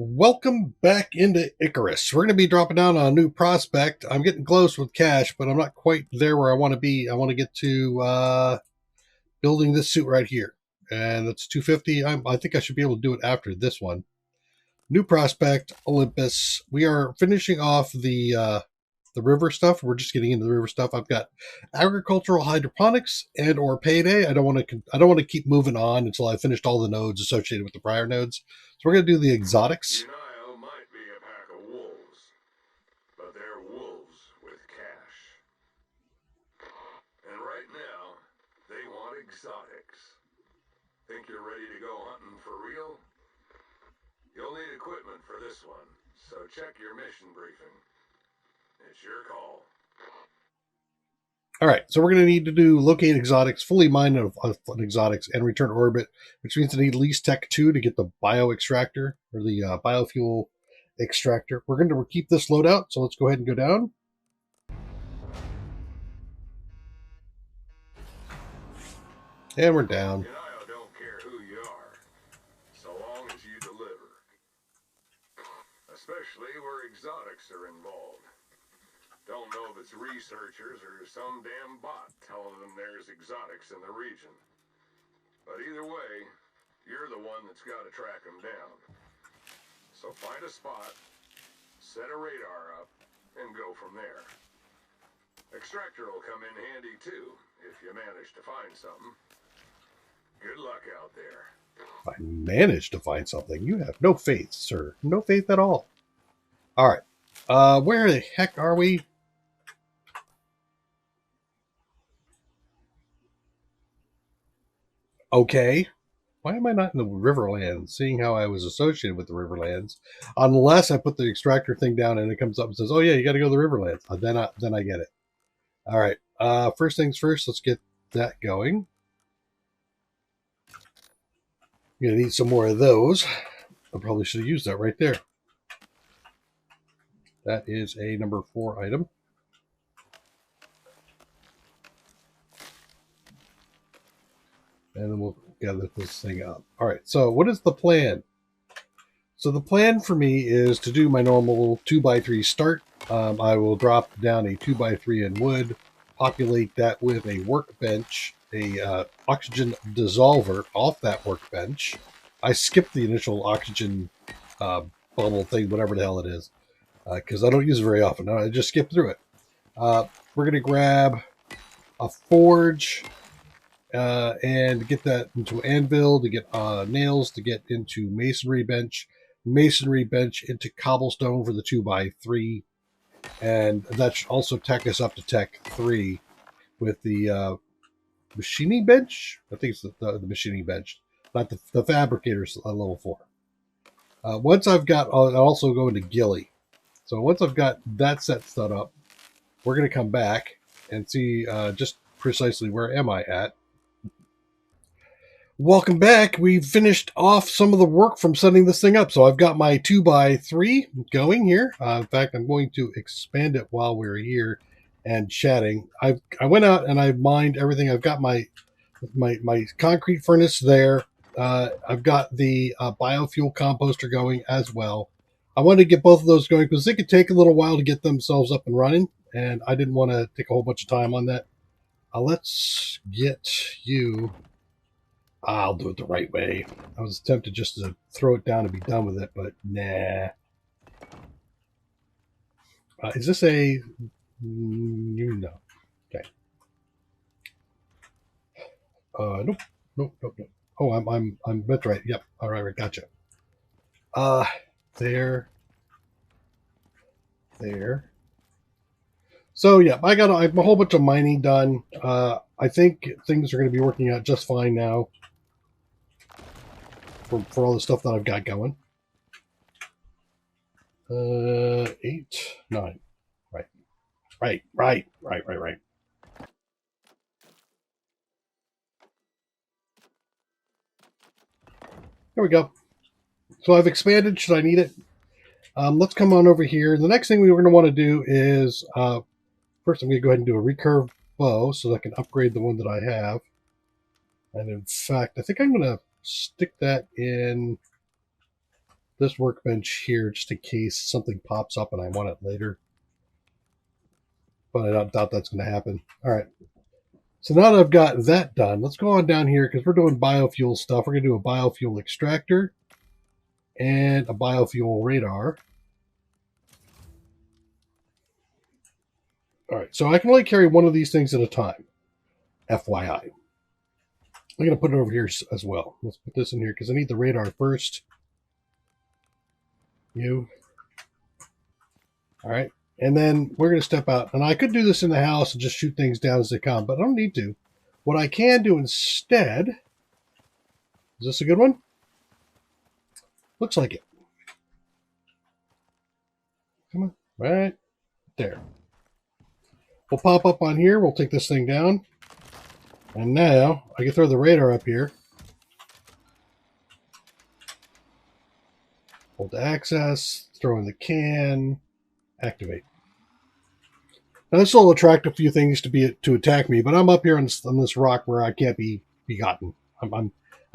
Welcome back into Icarus. We're going to be dropping down on a new prospect. I'm getting close with cash, but I'm not quite there where I want to be. I want to get to building this suit right here. And it's 250. I think I should be able to do it after this one. New prospect, Olympus. We are finishing off the river stuff. We're just getting into the river stuff. I've got agricultural hydroponics and or payday. I don't want to keep moving on until I finished all the nodes associated with the prior nodes. So we're going to do the exotics. Denial might be a pack of wolves, but they're wolves with cash. And right now, they want exotics. Think you're ready to go hunting for real? You'll need equipment for this one, so check your mission briefing. It's your call. All right, so we're going to need to do locate exotics, fully mine of exotics, and return orbit, which means I need at least Tech 2 to get the bio extractor, or the biofuel extractor. We're going to keep this loadout, so let's go ahead and go down. And we're down. Denial don't care who you are, so long as you deliver. Especially where exotics are involved. Don't know if it's researchers or some damn bot telling them there's exotics in the region. But either way, you're the one that's got to track them down. So find a spot, set a radar up, and go from there. Extractor will come in handy too, if you manage to find something. Good luck out there. I managed to find something. You have no faith, sir. No faith at all. All right. Where the heck are we? Okay. Why am I not in the Riverlands, seeing how I was associated with the Riverlands? Unless I put the extractor thing down and it comes up and says, oh, yeah, you got to go to the Riverlands. Then I get it. All right. First things first, let's get that going. I'm going to need some more of those. I probably should have used that right there. That is a number 4 item. And then we'll gather this thing up. All right, so what is the plan? So the plan for me is to do my normal 2x3 start. I will drop down a 2x3 in wood, populate that with a workbench, a oxygen dissolver off that workbench. I skipped the initial oxygen bubble thing, whatever the hell it is, because I don't use it very often. I just skip through it. We're going to grab a forge, and get that into anvil, to get nails, to get into masonry bench into cobblestone for the 2x3, and that should also tech us up to Tech 3 with the machining bench. I think it's the machining bench, not the fabricator's level 4. Once I've got, I'll also go into Gilly. So once I've got that set up, we're going to come back and see just precisely where am I at. Welcome back. We finished off some of the work from setting this thing up. So I've got my 2x3 going here. In fact, I'm going to expand it while we're here and chatting. I went out and I mined everything. I've got my concrete furnace there. I've got the biofuel composter going as well. I wanted to get both of those going because they could take a little while to get themselves up and running, and I didn't want to take a whole bunch of time on that. Let's get you... I'll do it the right way. I was tempted just to throw it down and be done with it, but nah. Is this a... No. Okay. Nope. Oh, I'm that's right. Yep. All right, gotcha. There. So yeah, I got a whole bunch of mining done. I think things are going to be working out just fine now for all the stuff that I've got going. 8, 9. Right. There we go. So I've expanded. Should I need it? Let's come on over here. The next thing we're going to want to do is, first I'm going to go ahead and do a recurve bow so that I can upgrade the one that I have. And in fact, I think I'm going to stick that in this workbench here just in case something pops up and I want it later. But I don't doubt that's going to happen. All right. So now that I've got that done, let's go on down here because we're doing biofuel stuff. We're going to do a biofuel extractor and a biofuel radar. All right. So I can only carry one of these things at a time. FYI. I'm going to put it over here as well. Let's put this in here because I need the radar first. You. All right. And then we're going to step out. And I could do this in the house and just shoot things down as they come, but I don't need to. What I can do instead, is this a good one? Looks like it. Come on. Right there. We'll pop up on here. We'll take this thing down. And now I can throw the radar up here. Hold to access. Throw in the can. Activate. Now this will attract a few things to attack me, but I'm up here on this rock where I can't be gotten. I'm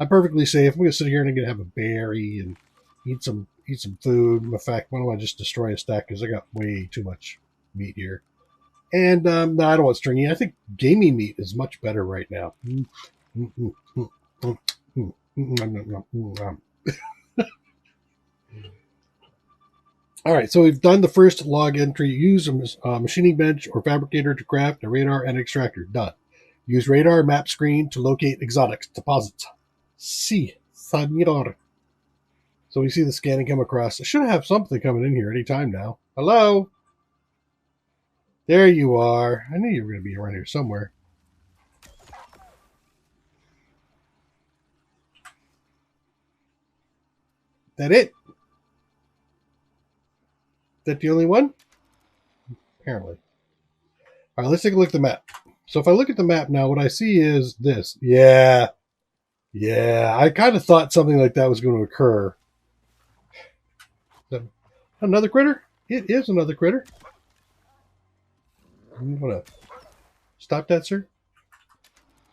perfectly safe. I'm gonna sit here and I'm gonna have a berry and eat some food. In fact, why don't I just destroy a stack because I got way too much meat here. And no, I don't want stringy. I think gamey meat is much better right now. All right, so we've done the first log entry. Use a machining bench or fabricator to craft a radar and extractor. Done. Use radar map screen to locate exotics deposits. Si, señor. So we see the scanning come across. I should have something coming in here any time now. Hello? There you are. I knew you were going to be around here somewhere. That it? That the only one? Apparently. All right, let's take a look at the map. So if I look at the map now, what I see is this. Yeah. I kind of thought something like that was going to occur. Another critter? It is another critter. You want to stop that, sir?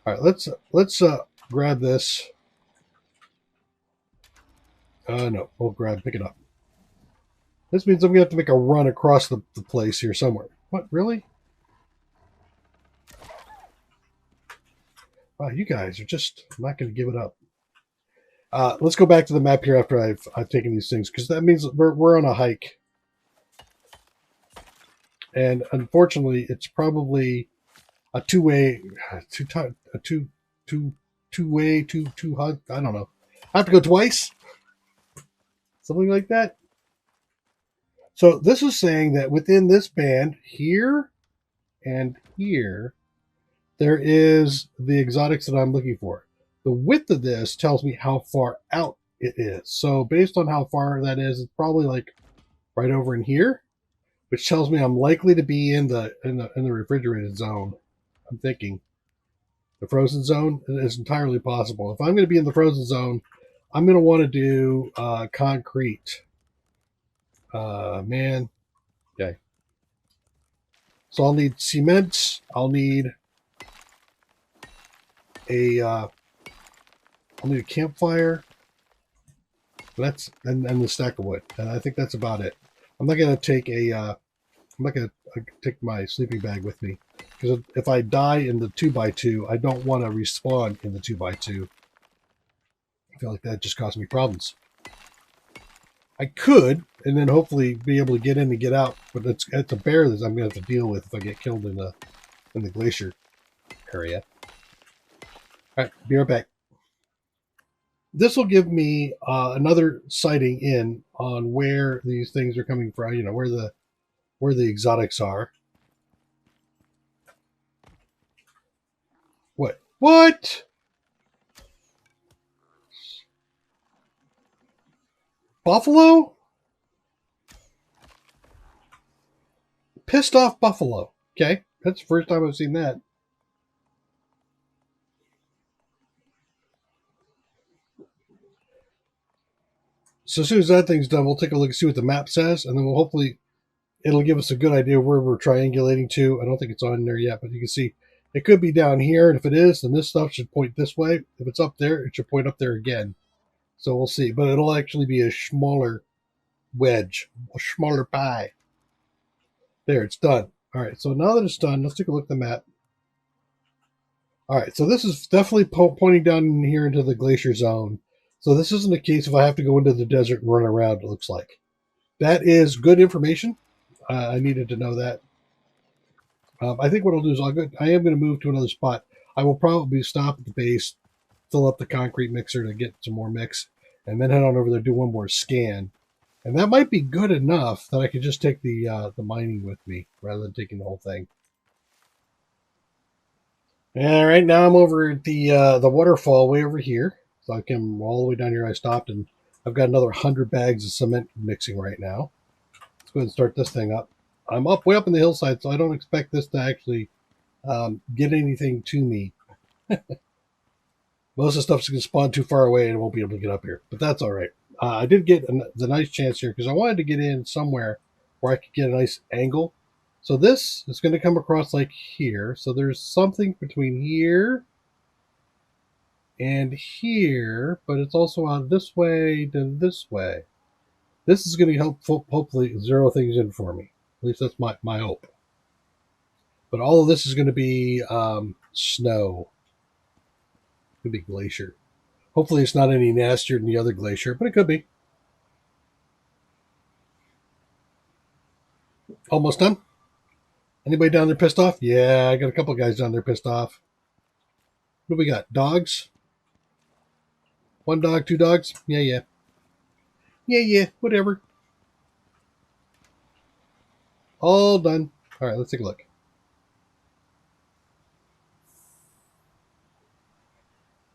All right, let's grab this. No, we'll pick it up. This means I'm going to have to make a run across the place here somewhere. What, really? Wow, you guys are just not going to give it up. Let's go back to the map here after I've taken these things, because that means we're on a hike. And unfortunately, it's probably a two-way, I don't know. I have to go twice? Something like that? So this is saying that within this band here and here, there is the exotics that I'm looking for. The width of this tells me how far out it is. So based on how far that is, it's probably like right over in here, which tells me I'm likely to be in the refrigerated zone. I'm thinking the frozen zone is entirely possible. If I'm going to be in the frozen zone, I'm going to want to do concrete. Man. Okay. So I'll need cement. I'll need a campfire. And the stack of wood. And I think that's about it. I'm not gonna take take my sleeping bag with me, because if I die in the 2x2, I don't want to respawn in the 2x2. I feel like that just caused me problems. I could, and then hopefully be able to get in and get out, but it's a bear that I'm going to have to deal with if I get killed in the glacier area. All right, be right back. This will give me another sighting in on where these things are coming from. You know, where the exotics are. What? Buffalo? Pissed off buffalo. Okay, that's the first time I've seen that. So as soon as that thing's done, we'll take a look and see what the map says, and then we'll hopefully it'll give us a good idea of where we're triangulating to. I don't think it's on there yet, but you can see it could be down here, and if it is, then this stuff should point this way. If it's up there, it should point up there again. So we'll see. But it'll actually be a smaller wedge, a smaller pie. There, it's done. All right, so now that it's done, let's take a look at the map. All right, so this is definitely pointing down in here into the glacier zone. So this isn't a case if I have to go into the desert and run around, it looks like. That is good information. I needed to know that. I think what I'll do is I am going to move to another spot. I will probably stop at the base, fill up the concrete mixer to get some more mix, and then head on over there, do one more scan. And that might be good enough that I could just take the mining with me rather than taking the whole thing. All right, now I'm over at the waterfall way over here. So I came all the way down here. I stopped, and I've got another 100 bags of cement mixing right now. Let's go ahead and start this thing up. I'm way up in the hillside, so I don't expect this to actually get anything to me. Most of the stuff's going to spawn too far away and I won't be able to get up here. But that's all right. I did get the nice chance here because I wanted to get in somewhere where I could get a nice angle. So this is going to come across like here. So there's something between here and here, but it's also out this way to this way. This is going to help hopefully zero things in for me. At least that's my hope. But all of this is going to be snow. Could be glacier. Hopefully it's not any nastier than the other glacier, but it could be. Almost done. Anybody down there pissed off? Yeah, I got a couple guys down there pissed off. What do we got? Dogs? One dog, two dogs? Yeah, yeah. Yeah, yeah, whatever. All done. All right, let's take a look.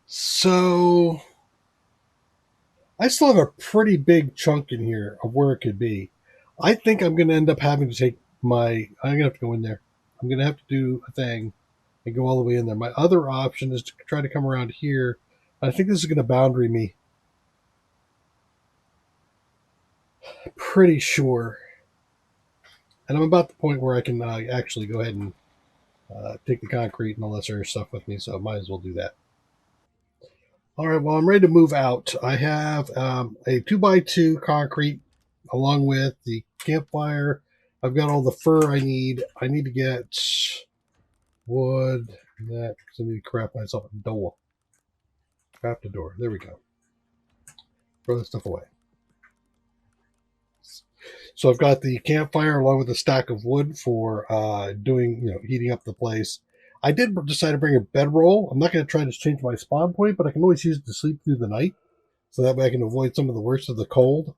So, I still have a pretty big chunk in here of where it could be. I think I'm going to end up having to take I'm going to have to go in there. I'm going to have to do a thing and go all the way in there. My other option is to try to come around here. I think this is going to boundary me. Pretty sure. And I'm about the point where I can actually go ahead and take the concrete and all that sort of stuff with me, so I might as well do that. All right, well, I'm ready to move out. I have a 2x2 concrete along with the campfire. I've got all the fur I need. I need to get wood. That because I need to craft myself a door. Craft a door. There we go. Throw this stuff away. So I've got the campfire along with a stack of wood for heating up the place. I did decide to bring a bedroll. I'm not going to try to change my spawn point, but I can always use it to sleep through the night. So that way I can avoid some of the worst of the cold.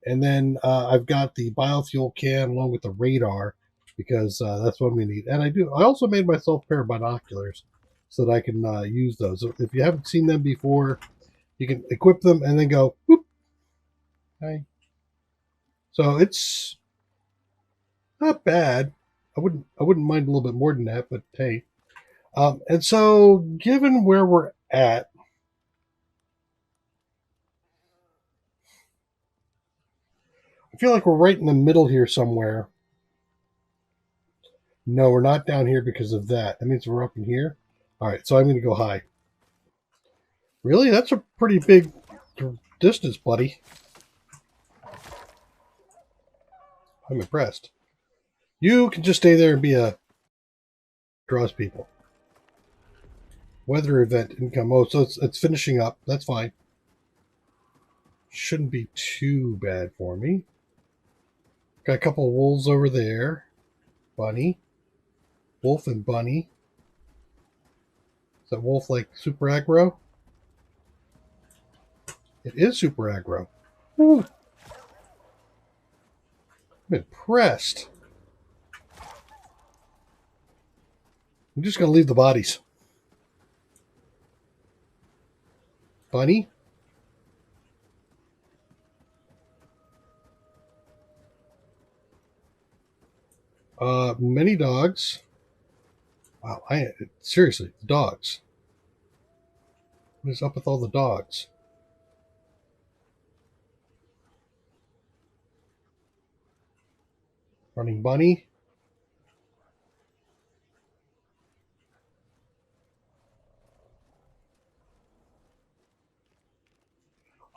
And then I've got the biofuel can along with the radar because that's what I'm going to need. And I also made myself a pair of binoculars so that I can use those. If you haven't seen them before, you can equip them and then go, whoop. Hi. So it's not bad. I wouldn't mind a little bit more than that, but hey. And so given where we're at, I feel like we're right in the middle here somewhere. No, we're not down here because of that. That means we're up in here. All right, so I'm going to go high. Really? That's a pretty big distance, buddy. I'm impressed. You can just stay there and be a draws people. Weather event income. Oh, so it's finishing up. That's fine. Shouldn't be too bad for me. Got a couple of wolves over there. Bunny. Wolf and bunny. Is that wolf like super aggro? It is super aggro. Woo. I'm impressed. I'm just going to leave the bodies. Bunny. Many dogs. Wow, seriously, dogs. What is up with all the dogs? Running bunny.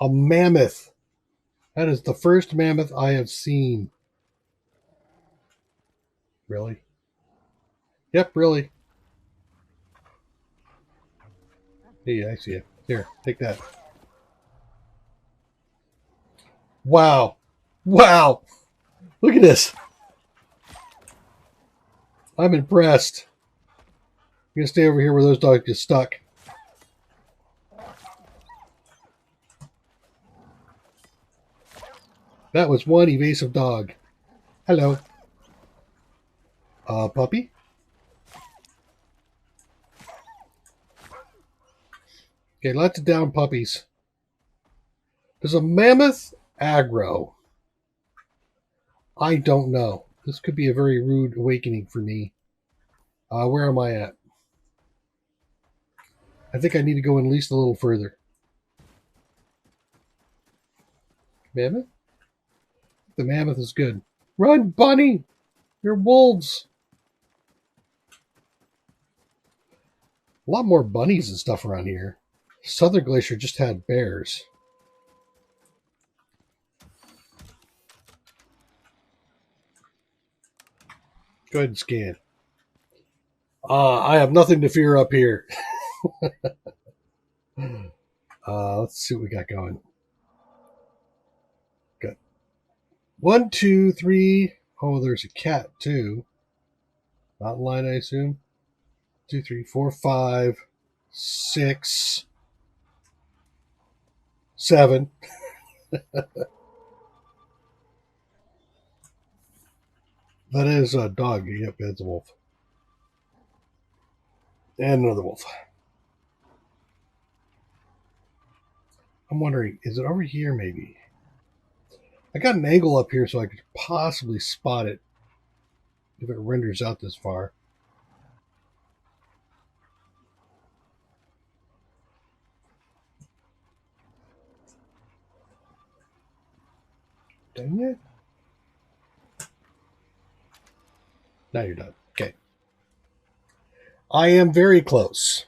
A mammoth. That is the first mammoth I have seen. Really? Yep, really. Hey, I see it. Here, take that. Wow. Wow. Look at this. I'm impressed. I'm going to stay over here where those dogs get stuck. That was one evasive dog. Hello. Puppy? Okay, lots of down puppies. Does a mammoth aggro? I don't know. This could be a very rude awakening for me. Where am I at? I think I need to go at least a little further. Mammoth? The mammoth is good. Run, bunny! You're wolves! A lot more bunnies and stuff around here. Southern Glacier just had bears. Go ahead and scan. I have nothing to fear up here. Let's see what we got going. Got 1, 2, 3. Oh, there's a cat too. Not in line, I assume. 2, 3, 4, 5, 6, 7. That is a dog. Yep, that's a wolf. And another wolf. I'm wondering, is it over here maybe? I got an angle up here so I could possibly spot it if it renders out this far. Dang it. Now you're done. Okay. I am very close.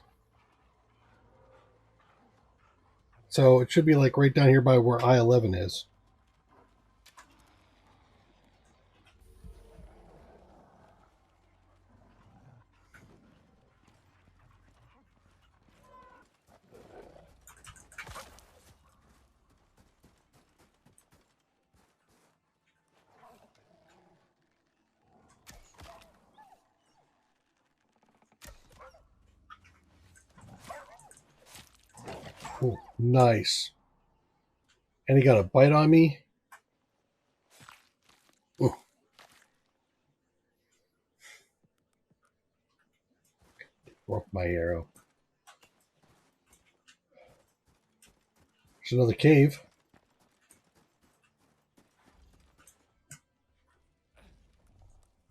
So it should be like right down here by where I-11 is. Ooh, nice. And he got a bite on me. Ooh. Broke my arrow. There's another cave.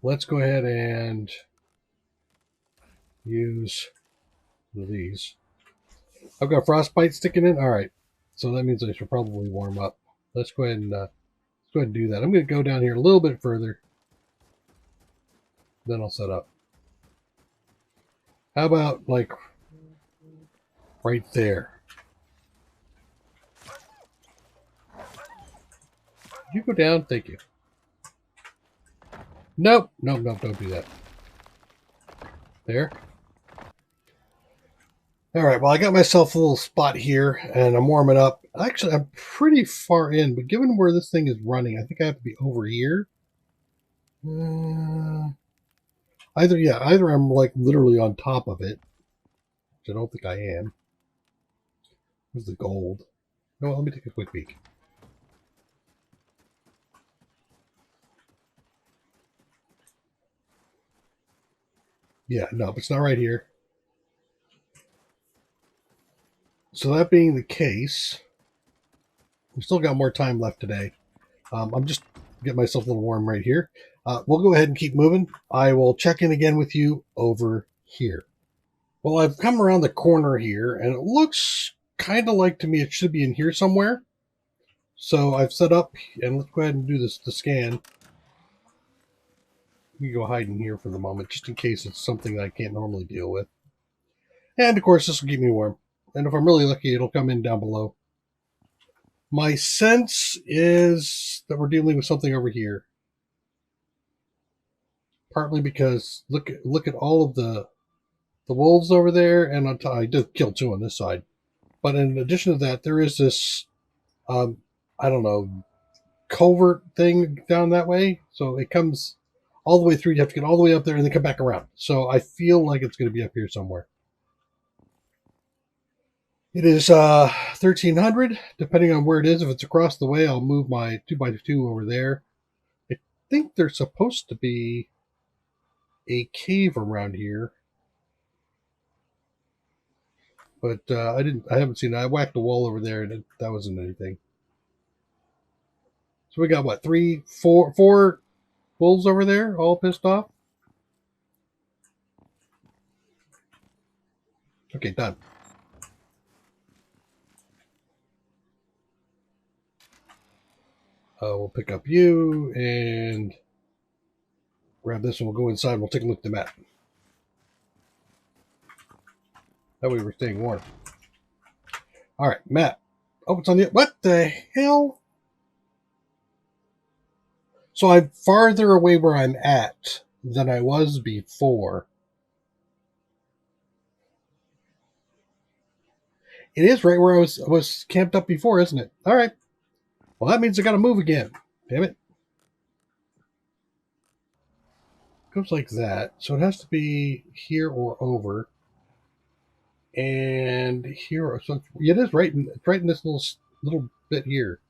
Let's go ahead and use one of these. I've got frostbite sticking in. All right, so that means I should probably warm up. Let's go ahead and do that. I'm going to go down here a little bit further. Then I'll set up. How about like right there? You go down. Thank you. Nope, nope, nope. Don't do that. There. All right, well, I got myself a little spot here, and I'm warming up. Actually, I'm pretty far in, but given where this thing is running, I think I have to be over here. Either I'm like literally on top of it, which I don't think I am. Where's the gold? No, let me take a quick peek. Yeah, no, but it's not right here. So that being the case, we still got more time left today. I'm just getting myself a little warm right here. We'll go ahead and keep moving. I will check in again with you over here. Well, I've come around the corner here, and it looks kind of like to me it should be in here somewhere. So I've set up, and let's go ahead and do this to scan. We can go hide in here for the moment, just in case it's something I can't normally deal with. And, of course, this will keep me warm. And if I'm really lucky, it'll come in down below. My sense is that we're dealing with something over here. Partly because look at all of the wolves over there, and on top, I did kill 2 on this side. But in addition to that, there is this I don't know, culvert thing down that way. So it comes all the way through. You have to get all the way up there and then come back around. So I feel like it's going to be up here somewhere. It is 1300, depending on where it is. If it's across the way, I'll move my 2x2 over there. I think there's supposed to be a cave around here, but I haven't seen it. I whacked the wall over there, and that wasn't anything. So we got what, 4 wolves over there, all pissed off. Okay, done. We'll pick up you and grab this, and we'll go inside. And we'll take a look at the map. That way we're staying warm. All right, map. Oh, it's on the... What the hell? So I'm farther away where I'm at than I was before. It is right where I was camped up before, isn't it? All right. Well, that means I got to move again. Damn it. Goes like that. So it has to be here or over. And here, so it is right in this little bit here.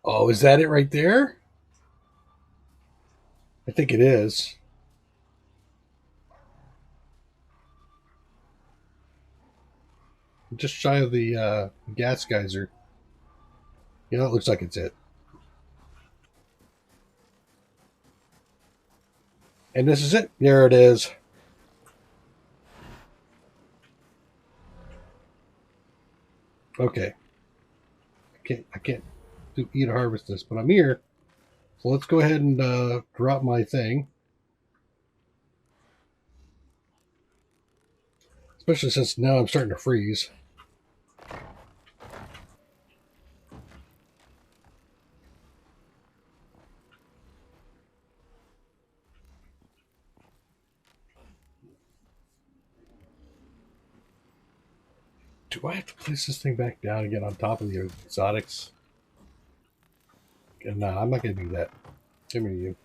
Oh, is that it right there? I think it is. Just shy of the gas geyser. Yeah, it looks like it's it. And this is it. There it is. Okay. I can't eat or harvest this, but I'm here. So let's go ahead and drop my thing. Especially since now I'm starting to freeze. Do I have to place this thing back down again on top of the exotics? No, I'm not going to do that. Give me you.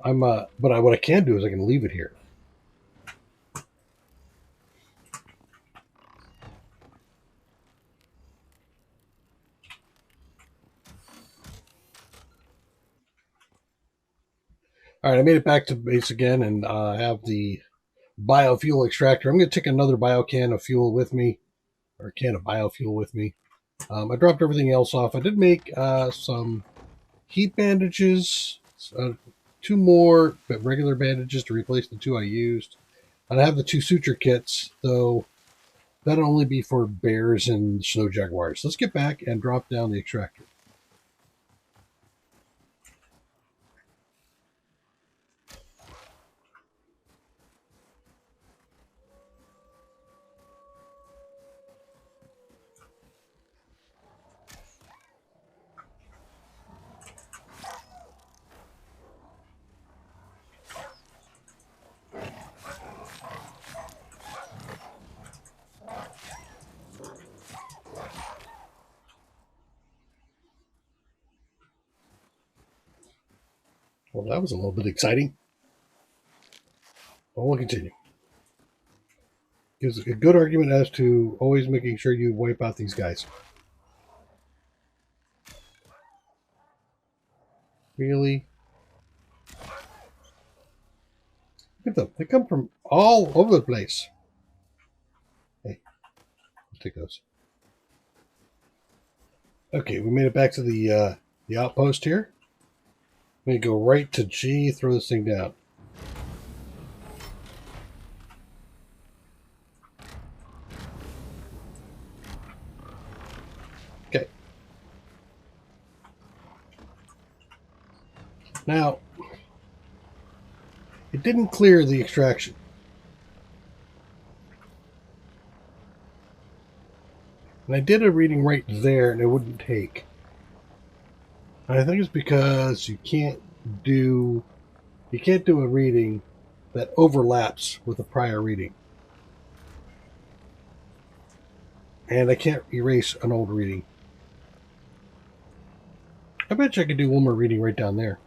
But what I can do is I can leave it here. All right, I made it back to base again, and have the biofuel extractor. I'm going to take another can of fuel with me, or a can of biofuel with me. I dropped everything else off. I did make some heat bandages, 2 more but regular bandages to replace the 2 I used. And I have the 2 suture kits, though that'll only be for bears and snow jaguars. Let's get back and drop down the extractor. Well, that was a little bit exciting. But we'll continue. Gives a good argument as to always making sure you wipe out these guys. Really? Look at them. They come from all over the place. Hey, let's take those. Okay, we made it back to the outpost here. I'm going to go right to G, throw this thing down. Now, it didn't clear the extraction. And I did a reading right there, and it wouldn't take. And I think it's because you can't do a reading that overlaps with a prior reading. And I can't erase an old reading. I bet you I could do one more reading right down there.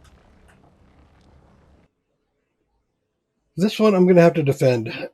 This one I'm going to have to defend.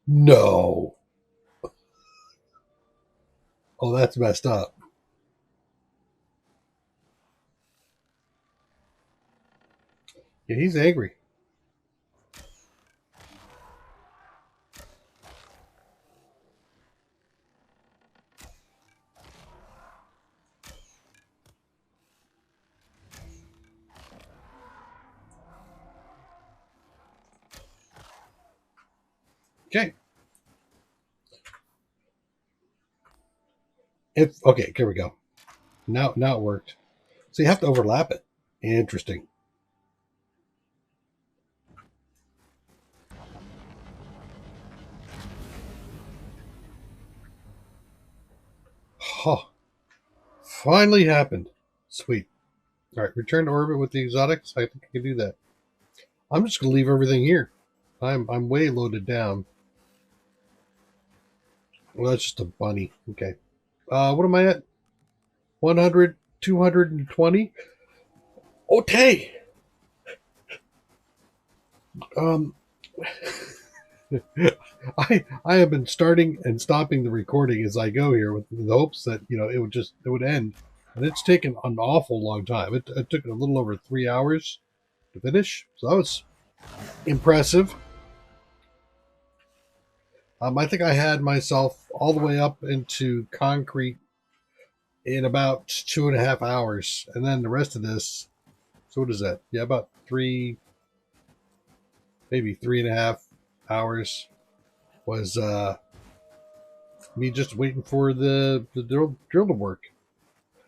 No. Oh, that's messed up. Yeah, he's angry. Okay. Okay, here we go. Now it worked. So you have to overlap it. Interesting. Huh. Finally happened. Sweet. All right, return to orbit with the exotics. I think I can do that. I'm just gonna leave everything here. I'm way loaded down. Well, that's just a bunny. Okay. What am I at? 100, 220. Okay. Um, I have been starting and stopping the recording as I go here with the hopes that it would end, and it's taken an awful long time. It took a little over 3 hours to finish, so that was impressive. I think I had myself all the way up into concrete in about 2.5 hours, and then the rest of this. So what is that? Yeah, about maybe 3.5 hours was me just waiting for the drill to work.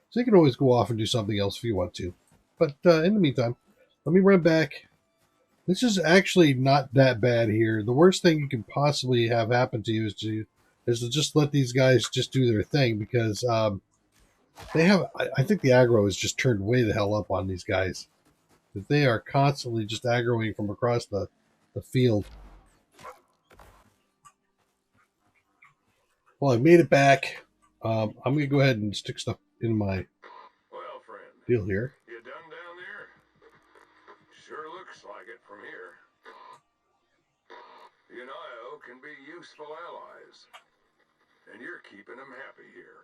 So you can always go off and do something else if you want to. But in the meantime, let me run back. This is actually not that bad here. The worst thing you can possibly have happen to you is to just let these guys just do their thing, because they have. I think the aggro is just turned way the hell up on these guys. They are constantly just aggroing from across the field. Well, I made it back. I'm going to go ahead and stick stuff in my Well, friend, deal here. you done down there? Sure looks like it from here. You and I can be useful allies, and you're keeping them happy here.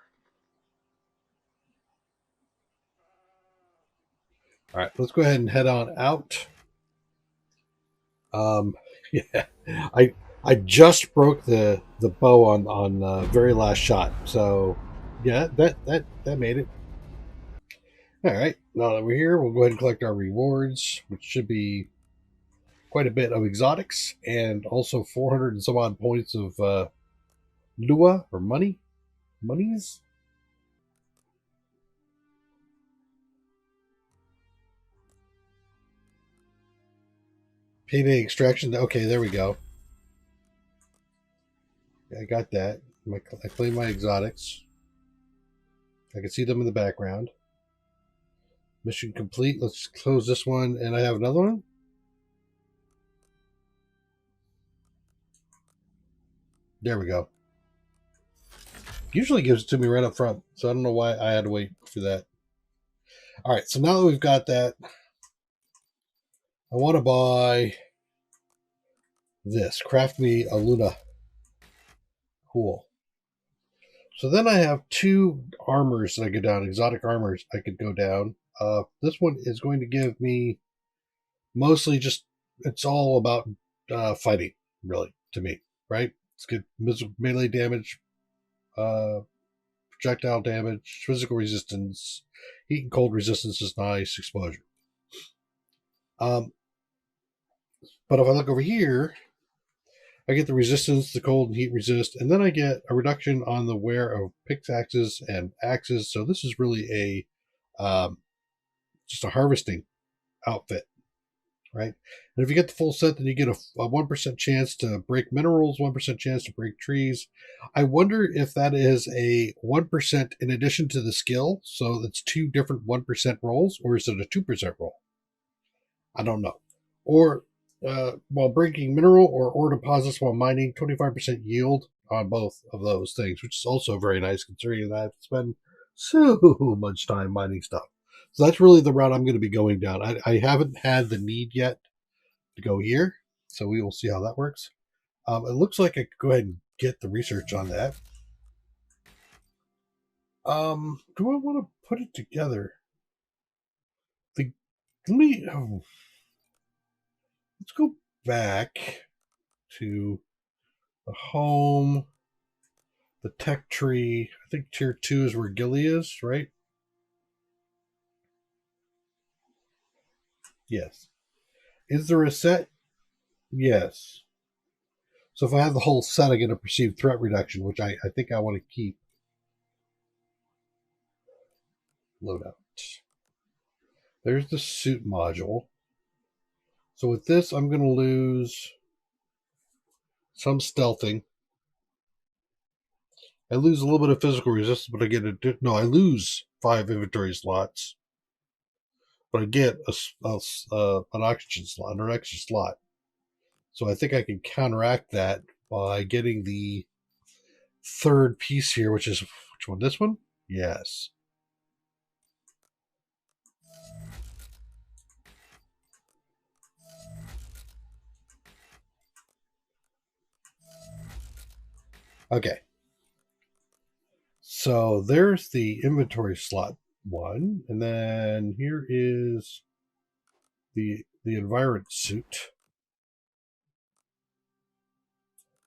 All right, let's go ahead and head on out. Yeah, I just broke the bow on very last shot, so yeah, that made it. All right, now that we're here, we'll go ahead and collect our rewards, which should be quite a bit of exotics and also 400 and some odd points of lua or monies. Payday extraction. Okay, there we go. I got that. I claim my exotics. I can see them in the background. Mission complete. Let's close this one, and I have another one. There we go. Usually gives it to me right up front, so I don't know why I had to wait for that. All right, so now that we've got that, I want to buy this. Craft me a Luna. Cool. So then I have 2 armors that I go down, exotic armors I could go down. This one is going to give me mostly just, it's all about fighting, really, to me, right? It's good melee damage, uh, projectile damage, physical resistance, heat and cold resistance is nice, exposure. But if I look over here, I get the resistance, the cold and heat resist, and then I get a reduction on the wear of pickaxes and axes. So this is really just a harvesting outfit, right? And if you get the full set, then you get a 1% chance to break minerals, 1% chance to break trees. I wonder if that is a 1% in addition to the skill, so it's 2 different 1% rolls, or is it a 2% roll? I don't know. Or while breaking mineral or ore deposits while mining, 25% yield on both of those things, which is also very nice considering that I have to spend so much time mining stuff. So that's really the route I'm going to be going down. I haven't had the need yet to go here, so we will see how that works. It looks like I could go ahead and get the research on that. Do I want to put it together? Let's go back to the home, the tech tree. I think tier 2 is where Gilly is, right? Yes. Is there a set? Yes. So if I have the whole set, I get a perceived threat reduction, which I think I want to keep. Loadout. There's the suit module. So with this, I'm going to lose some stealthing. I lose a little bit of physical resistance, but I get I lose 5 inventory slots, but I get an oxygen slot, or an extra slot. So I think I can counteract that by getting the 3rd piece here, which is, which one? This one? Yes. Okay. So there's the inventory slot one, and then here is the environment suit.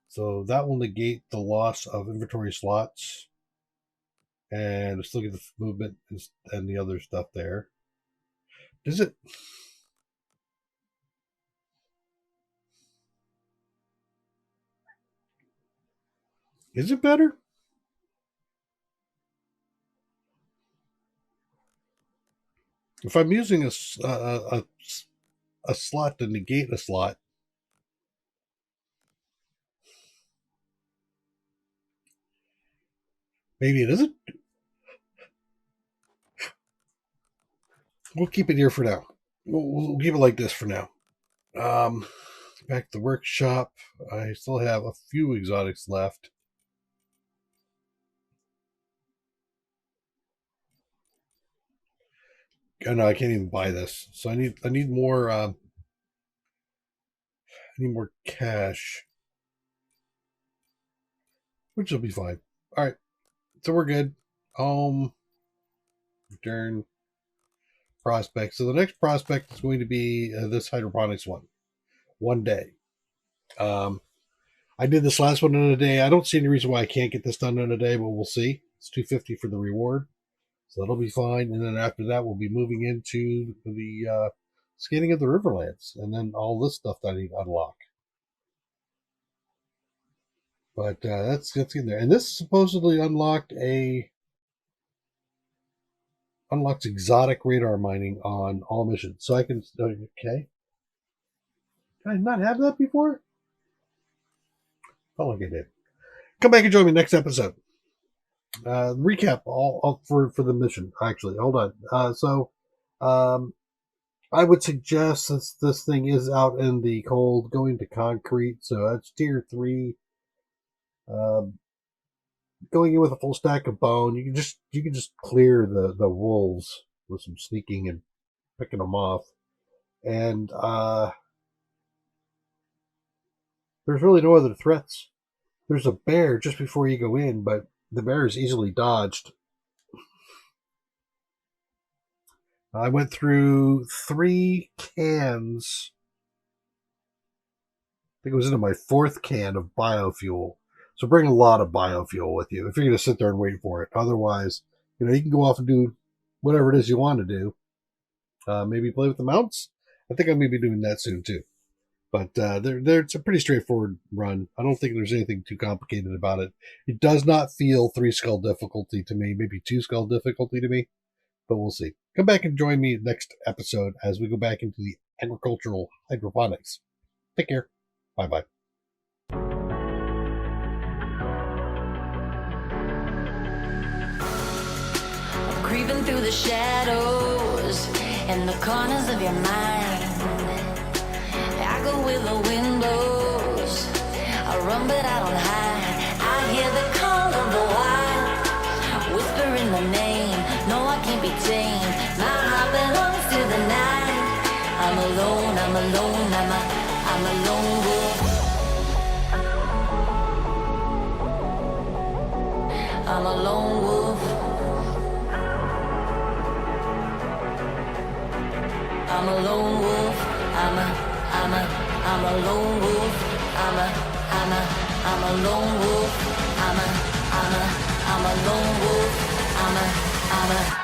So that will negate the loss of inventory slots, and let's look at the movement and the other stuff there. Does it? Is it better? If I'm using a slot to negate a slot, maybe it isn't. We'll keep it here for now. We'll keep it like this for now. Back to the workshop. I still have a few exotics left. Oh, no, I can't even buy this. So I need more. I need more cash, which will be fine. All right, so we're good. Return prospect. So the next prospect is going to be this hydroponics one day. I did this last one in a day. I don't see any reason why I can't get this done in a day, but we'll see. It's $250 for the reward, so that'll be fine. And then after that, we'll be moving into the scanning of the Riverlands, and then all this stuff that I need to unlock. But that's in there. And this supposedly unlocks exotic radar mining on all missions. So I can, okay. Did I not have that before? Felt like I did. Come back and join me next episode. Recap all for the mission. Actually, hold on. I would suggest, since this thing is out in the cold, going to concrete. So that's tier 3. Going in with a full stack of bone, you can just clear the wolves with some sneaking and picking them off. And there's really no other threats. There's a bear just before you go in, but The bear is easily dodged. I went through 3 cans. I think it was into my 4th can of biofuel. So bring a lot of biofuel with you if you're going to sit there and wait for it. Otherwise, you can go off and do whatever it is you want to do. Maybe play with the mounts. I think I'm going to be doing that soon too. But it's a pretty straightforward run. I don't think there's anything too complicated about it. It does not feel 3 skull difficulty to me, maybe 2 skull difficulty to me, but we'll see. Come back and join me next episode as we go back into the agricultural hydroponics. Take care. Bye-bye. Creeping through the shadows and the corners of your mind. I go with the windows. I run but I don't hide. I hear the call of the wild, whispering the name. No, I can't be tamed. My heart belongs to the night. I'm alone, I'm alone, I'm a lone wolf. I'm a lone wolf. I'm a lone wolf. I'm a lone wolf. I'm a lone wolf. I'm a lone wolf.